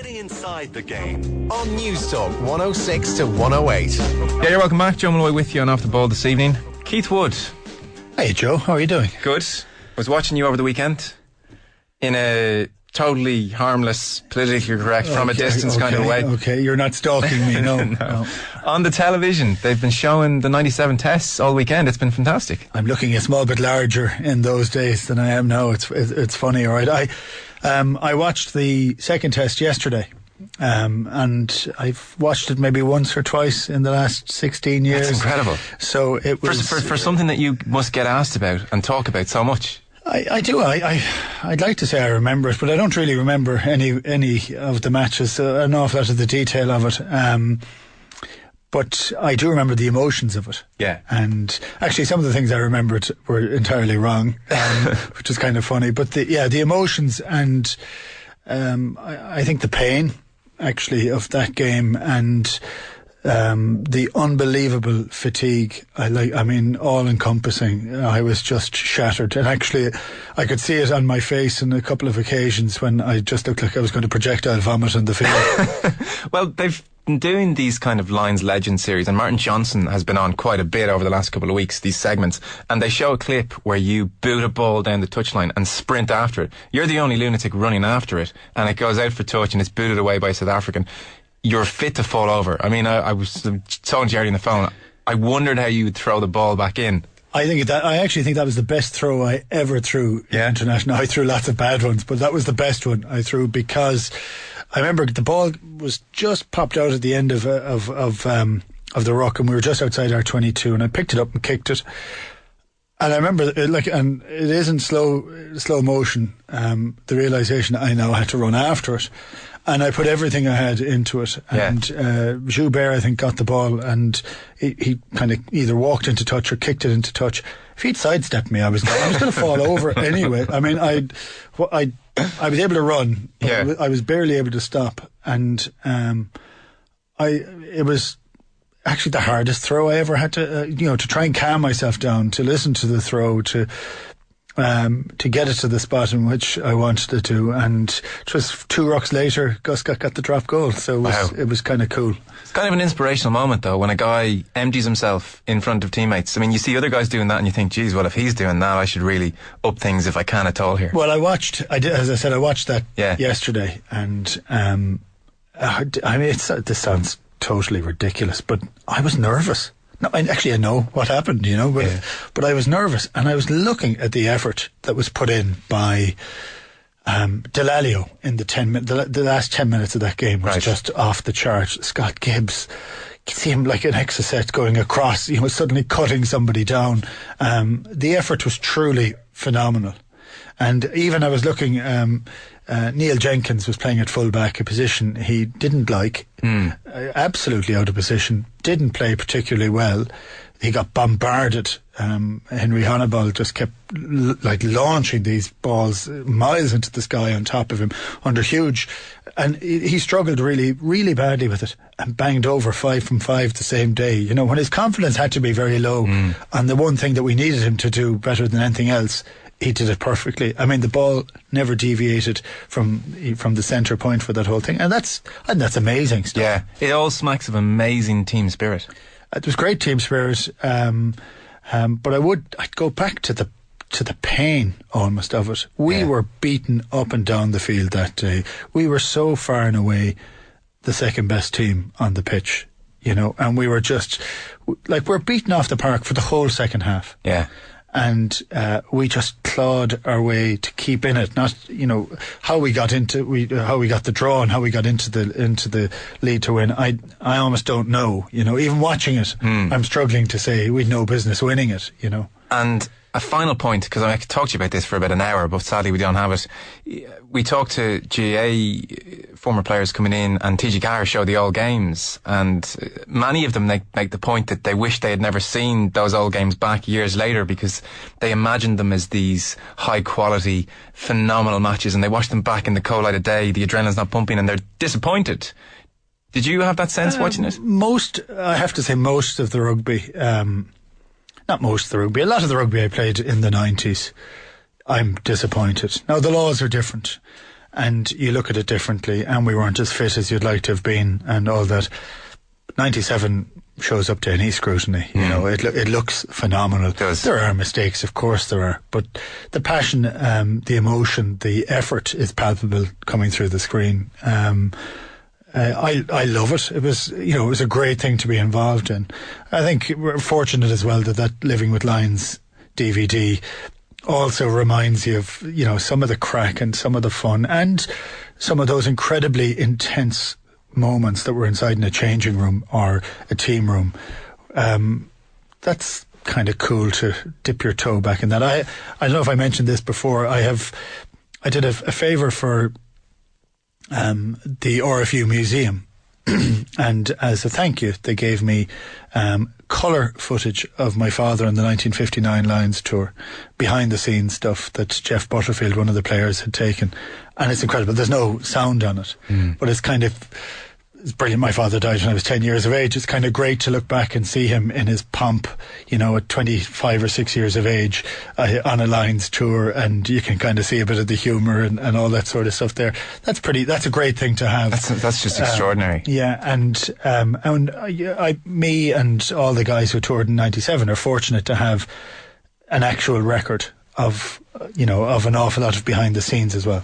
Stay inside the game on News Talk 106 to 108. Yeah, you're welcome back. Joe Molloy with you on Off the Ball this evening. Keith Wood. Hey Joe, how are you doing? Good. I was watching you over the weekend in a totally harmless, politically correct, from a distance kind of way. Okay, you're not stalking me, no. No. On the television, they've been showing the 97 tests all weekend. It's been fantastic. I'm looking a small bit larger in those days than I am now. It's funny, all right. I watched the second test yesterday. And I've watched it maybe once or twice in the last 16 years. That's incredible. So it was for something that you must get asked about and talk about so much. I do. I'd like to say I remember it, but I don't really remember any of the matches, an awful lot of the detail of it. But I do remember the emotions of it. Yeah. And actually, some of the things I remembered were entirely wrong, which is kind of funny. But the emotions and I think the pain, actually, of that game and the unbelievable fatigue. All encompassing. I was just shattered, and actually I could see it on my face on a couple of occasions when I just looked like I was going to projectile vomit on the field. Well, they've been doing these kind of Lions Legend series, and Martin Johnson has been on quite a bit over the last couple of weeks, these segments, and they show a clip where you boot a ball down the touchline and sprint after it. You're the only lunatic running after it, and it goes out for touch and it's booted away by a South African. You're fit to fall over. I mean, I was telling Jerry on the phone, I wondered how you would throw the ball back in. I actually think that was the best throw I ever threw in international. I threw lots of bad ones, but that was the best one I threw, because I remember the ball was just popped out at the end of the ruck, and we were just outside our 22, and I picked it up and kicked it. And I remember, and it is in slow motion, the realisation I now had to run after it. And I put everything I had into it. And Joubert, I think, got the ball, and he kind of either walked into touch or kicked it into touch. If he'd sidestepped me, I was going to fall over anyway. I mean, I was able to run, but I was barely able to stop. And it was actually the hardest throw I ever had to, to try and calm myself down, to listen to the throw, to get it to the spot in which I wanted it to. And it was 2 rucks later, Gus got the drop goal. So it was kind of cool. It's kind of an inspirational moment, though, when a guy empties himself in front of teammates. I mean, you see other guys doing that and you think, geez, well, if he's doing that, I should really up things if I can at all here. Well, I watched that yesterday. And this sounds totally ridiculous, but I was nervous. No, I know what happened, but I was nervous, and I was looking at the effort that was put in by Delalio in the last 10 minutes of that game was just off the chart. Scott Gibbs, you see him like an exocet going across, suddenly cutting somebody down. The effort was truly phenomenal. And even I was looking, Neil Jenkins was playing at full-back, a position he didn't like, absolutely out of position, didn't play particularly well. He got bombarded. Henry Honeyball just kept launching these balls miles into the sky on top of him under huge, and he struggled really, really badly with it and banged over 5 from 5 the same day. When his confidence had to be very low, and the one thing that we needed him to do better than anything else, he did it perfectly. I mean, the ball never deviated from the centre point for that whole thing, and that's amazing stuff. Yeah, it all smacks of amazing team spirit. It was great team spirit, but I'd go back to the pain almost of it. We were beaten up and down the field that day. We were so far and away the second best team on the pitch, and we were just we're beaten off the park for the whole second half. Yeah. And we just clawed our way to keep in it. Not, how we got the draw and how we got into the lead to win. I almost don't know. Even watching it, I'm struggling to say we'd no business winning it. And a final point, because I could talk to you about this for about an hour, but sadly we don't have it. We talked to GA former players coming in, and TG Carr showed the old games, and many of them make the point that they wish they had never seen those old games back years later, because they imagined them as these high quality, phenomenal matches, and they watched them back in the cold light of day, the adrenaline's not pumping, and they're disappointed. Did you have that sense watching it? I have to say most of the rugby, not most of the rugby, a lot of the rugby I played in the 90s, I'm disappointed. Now, the laws are different. and you look at it differently, and we weren't as fit as you'd like to have been and all that. 97 shows up to any scrutiny. You know, it looks phenomenal. There are mistakes, of course there are, but the passion, the emotion, the effort is palpable coming through the screen. I love it. It was a great thing to be involved in. I think we're fortunate as well that Living with Lions DVD also reminds you of, some of the crack and some of the fun and some of those incredibly intense moments that were inside in a changing room or a team room. That's kind of cool to dip your toe back in that. I don't know if I mentioned this before. I did a favour for the RFU Museum, and as a thank you, they gave me colour footage of my father on the 1959 Lions tour, behind the scenes stuff that Jeff Butterfield, one of the players, had taken, and it's incredible. There's no sound on it, but it's brilliant. My father died when I was 10 years of age. It's kind of great to look back and see him in his pomp, at 25 or 6 years of age, on a Lions tour, and you can kind of see a bit of the humour and all that sort of stuff there. That's a great thing to have. That's just extraordinary. Yeah, and me and all the guys who toured in 97 are fortunate to have an actual record of an awful lot of behind the scenes as well.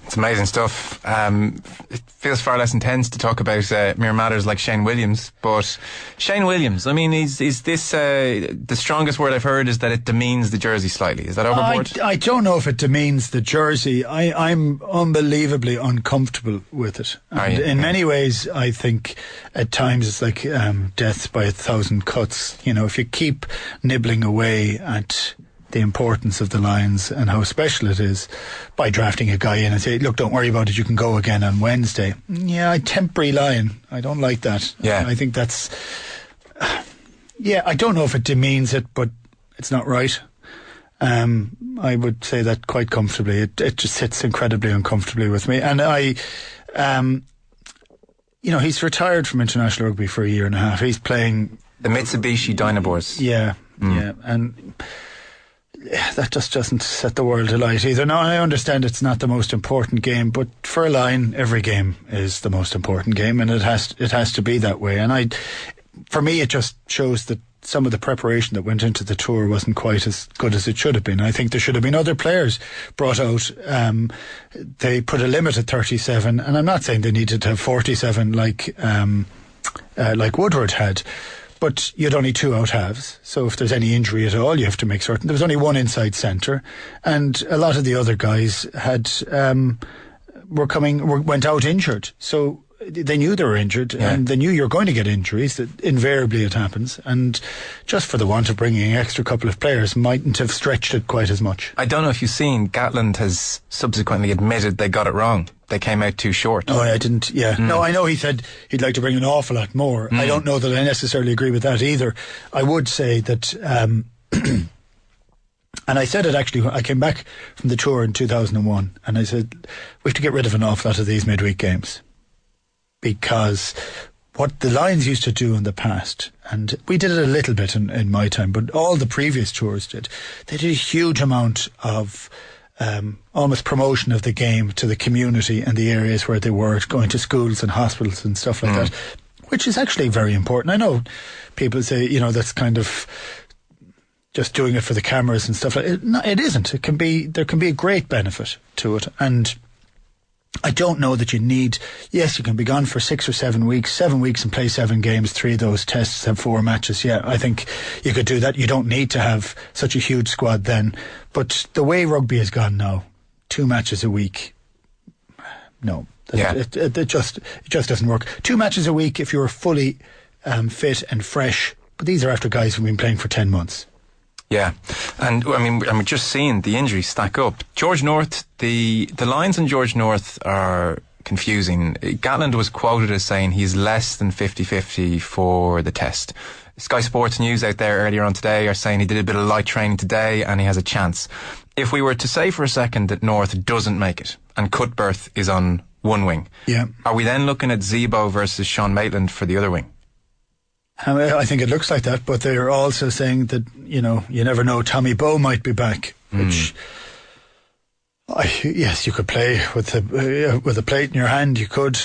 It's amazing stuff. It feels far less intense to talk about mere matters like Shane Williams, but Shane Williams, I mean, is this the strongest word I've heard is that it demeans the jersey slightly. Is that overboard? I don't know if it demeans the jersey. I'm unbelievably uncomfortable with it. And in many ways, I think at times it's like death by 1,000 cuts. If you keep nibbling away at the importance of the Lions and how special it is by drafting a guy in and say, look, don't worry about it, you can go again on Wednesday. Yeah, I temporary Lion. I don't like that. Yeah. I think that's... I don't know if it demeans it, but it's not right. I would say that quite comfortably. It just sits incredibly uncomfortably with me. And he's retired from international rugby for a year and a half. He's playing... the Mitsubishi Dynabors. Yeah, and... that just doesn't set the world alight either. Now, I understand it's not the most important game, but for a Lion, every game is the most important game, and it has to be that way. And for me, it just shows that some of the preparation that went into the tour wasn't quite as good as it should have been. I think there should have been other players brought out. They put a limit at 37, and I'm not saying they needed to have 47 like Woodward had. But you had only 2 out halves, so if there's any injury at all, you have to make certain. There was only 1 inside centre, and a lot of the other guys went out injured. So they knew they were injured, and they knew you were going to get injuries. That invariably it happens, and just for the want of bringing an extra couple of players, mightn't have stretched it quite as much. I don't know if you've seen, Gatland has subsequently admitted they got it wrong. They came out too short. Oh, I didn't. Yeah. No, I know he said he'd like to bring an awful lot more. I don't know that I necessarily agree with that either. I would say that, and I said it actually, I came back from the tour in 2001, and I said, we have to get rid of an awful lot of these midweek games. Because what the Lions used to do in the past, and we did it a little bit in my time, but all the previous tours did, they did a huge amount of almost promotion of the game to the community and the areas where they were, going to schools and hospitals and stuff like that, which is actually very important. I know people say, that's kind of just doing it for the cameras and stuff like that. No, it isn't. There can be a great benefit to it, and I don't know that you need... Yes, you can be gone for 6 or 7 weeks, 7 weeks and play 7 games, 3 of those tests have 4 matches. Yeah, I think you could do that. You don't need to have such a huge squad then. But the way rugby has gone now, 2 matches a week, no. It just doesn't work. 2 matches a week if you're fully fit and fresh, but these are after guys who've been playing for 10 months. Yeah, and I'm just seeing the injuries stack up. George North, the lines on George North are confusing. Gatland was quoted as saying he's less than 50-50 for the test. Sky Sports News out there earlier on today are saying he did a bit of light training today and he has a chance. If we were to say for a second that North doesn't make it and Cuthbert is on one wing, are we then looking at Zebo versus Sean Maitland for the other wing? I think it looks like that, but they're also saying that, you never know, Tommy Bowe might be back, which Yes, you could play with a plate in your hand. You could.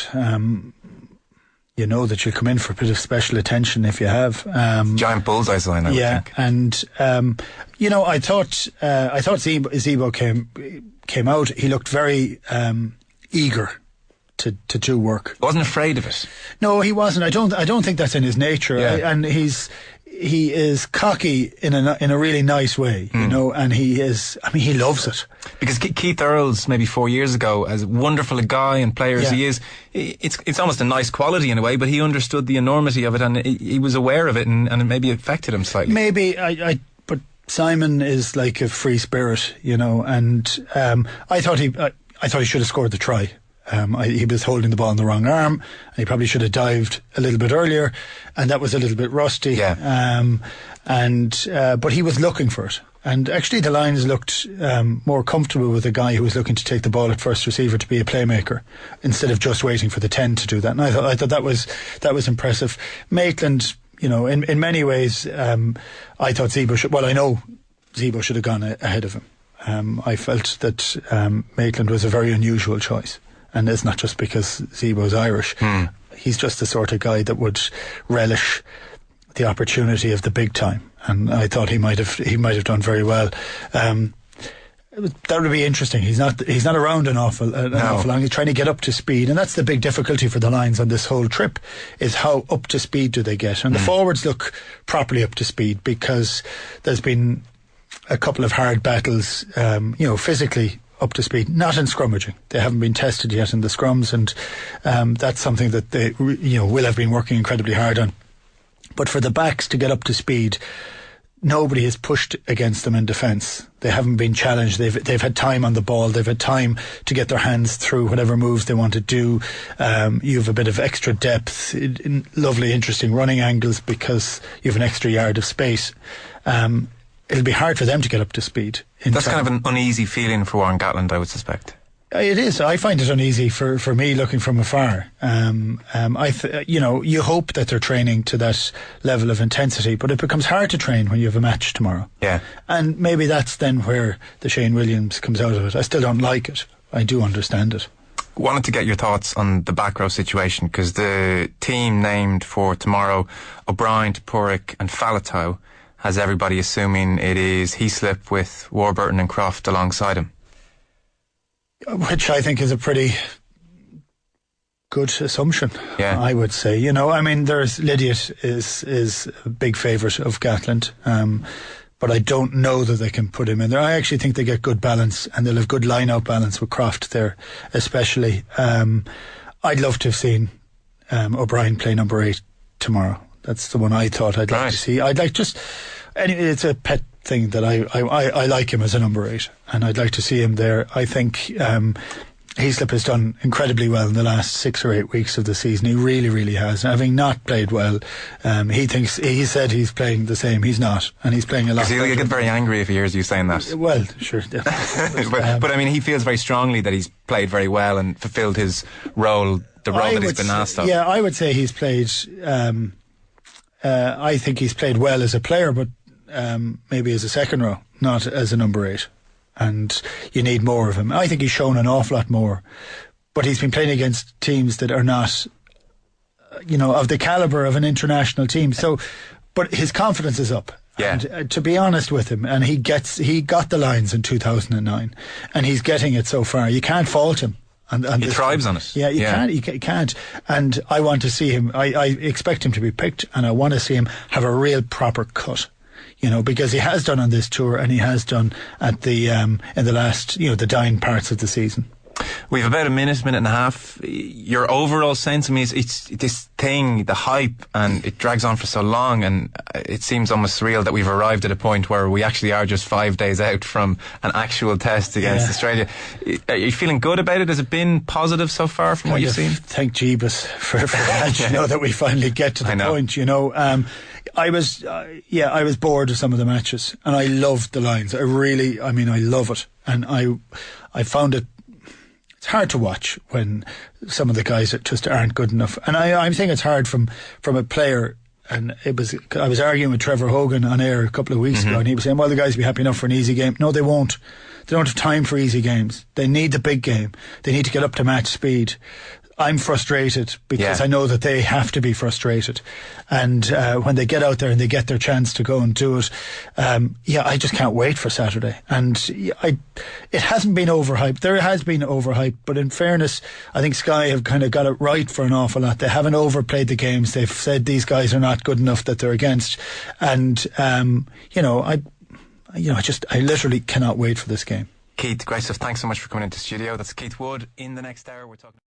You know that you'll come in for a bit of special attention if you have. Giant bullseye sign, I would think. And I thought Zebo came out. He looked very eager to do work. Wasn't afraid of it. No, he wasn't. I don't think that's in his nature. Yeah. And he is cocky in a really nice way, you know, and he loves it. Because Keith Earls, maybe 4 years ago, as wonderful a guy and player as he is, it's almost a nice quality in a way, but he understood the enormity of it, and he was aware of it, and it maybe affected him slightly. Maybe, but Simon is like a free spirit, you know, and I thought he should have scored the try. He was holding the ball in the wrong arm, and he probably should have dived a little bit earlier, and that was a little bit rusty. Yeah. But he was looking for it, and actually the Lions looked more comfortable with a guy who was looking to take the ball at first receiver to be a playmaker instead of just waiting for the 10 to do that. And I thought that was impressive. Maitland, you know, in many ways, I thought I know Zebo should have gone ahead of him. I felt that Maitland was a very unusual choice. And it's not just because Zebo's Irish. He's just the sort of guy that would relish the opportunity of the big time. And I thought he might have done very well. That would be interesting. He's not around an awful long. He's trying to get up to speed, and that's the big difficulty for the Lions on this whole trip, is how up to speed do they get. And the forwards look properly up to speed, because there's been a couple of hard battles, physically up to speed, not in scrummaging. They haven't been tested yet in the scrums, and that's something that they will have been working incredibly hard on. But for the backs to get up to speed, nobody has pushed against them in defence. They haven't been challenged. They've had time on the ball. They've had time to get their hands through whatever moves they want to do. You have a bit of extra depth, lovely, interesting running angles, because you have an extra yard of space. It'll be hard for them to get up to speed. That's kind of an uneasy feeling for Warren Gatland, I would suspect. It is. I find it uneasy for me looking from afar. You hope that they're training to that level of intensity, but it becomes hard to train when you have a match tomorrow. Yeah. And maybe that's then where the Shane Williams comes out of it. I still don't like it. I do understand it. Wanted to get your thoughts on the back row situation, because the team named for tomorrow, O'Brien, Topuria and Faletau, has everybody assuming it is Heaslip with Warburton and Croft alongside him. Which I think is a pretty good assumption, yeah. I would say. There's Lydiot is a big favourite of Gatland, but I don't know that they can put him in there. I actually think they get good balance, and they'll have good line-out balance with Croft there, especially. I'd love to have seen O'Brien play number 8 tomorrow. That's the one I thought I'd like to see. I'd like anyway, it's a pet thing that I like him as a number 8, and I'd like to see him there. I think Heaslip has done incredibly well in the last 6 or 8 weeks of the season. He really, really has. Having not played well, he said he's playing the same. He's not, and he's playing a lot. Because he'll get very angry if he hears you saying that. Well, sure. but I mean, he feels very strongly that he's played very well and fulfilled his role, that he's been asked of. Yeah, I would say he's played. I think he's played well as a player, but maybe as a second row, not as a number 8. And you need more of him. I think he's shown an awful lot more, but he's been playing against teams that are not, of the calibre of an international team. So, but his confidence is up. Yeah. And to be honest with him, and he got the Lions in 2009, and he's getting it so far. You can't fault him. And he thrives on it. Yeah, you can't. And I want to see him. I expect him to be picked, and I want to see him have a real proper cut. Because he has done on this tour, and he has done at the in the last, the dying parts of the season. We've about a minute and a half. Your overall sense, it's this thing, the hype, and it drags on for so long, and it seems almost surreal that we've arrived at a point where we actually are just 5 days out from an actual test against Australia. Are you feeling good about it? Has it been positive so far from what you've seen? Thank Jeebus for that, that we finally get to the point, I was bored of some of the matches, and I loved the Lions. I love it, and I found it. It's hard to watch when some of the guys just aren't good enough, and I think it's hard from a player and I was arguing with Trevor Hogan on air a couple of weeks ago, and he was saying, well, the guys will be happy enough for an easy game. No, they won't. They don't have time for easy games. They need the big game. They need to get up to match speed. I'm frustrated because I know that they have to be frustrated, and when they get out there and they get their chance to go and do it, I just can't wait for Saturday. And it hasn't been overhyped. There has been overhyped, but in fairness, I think Sky have kind of got it right for an awful lot. They haven't overplayed the games. They've said these guys are not good enough that they're against, and I literally cannot wait for this game. Keith, great stuff. Thanks so much for coming into the studio. That's Keith Wood. In the next hour, we're talking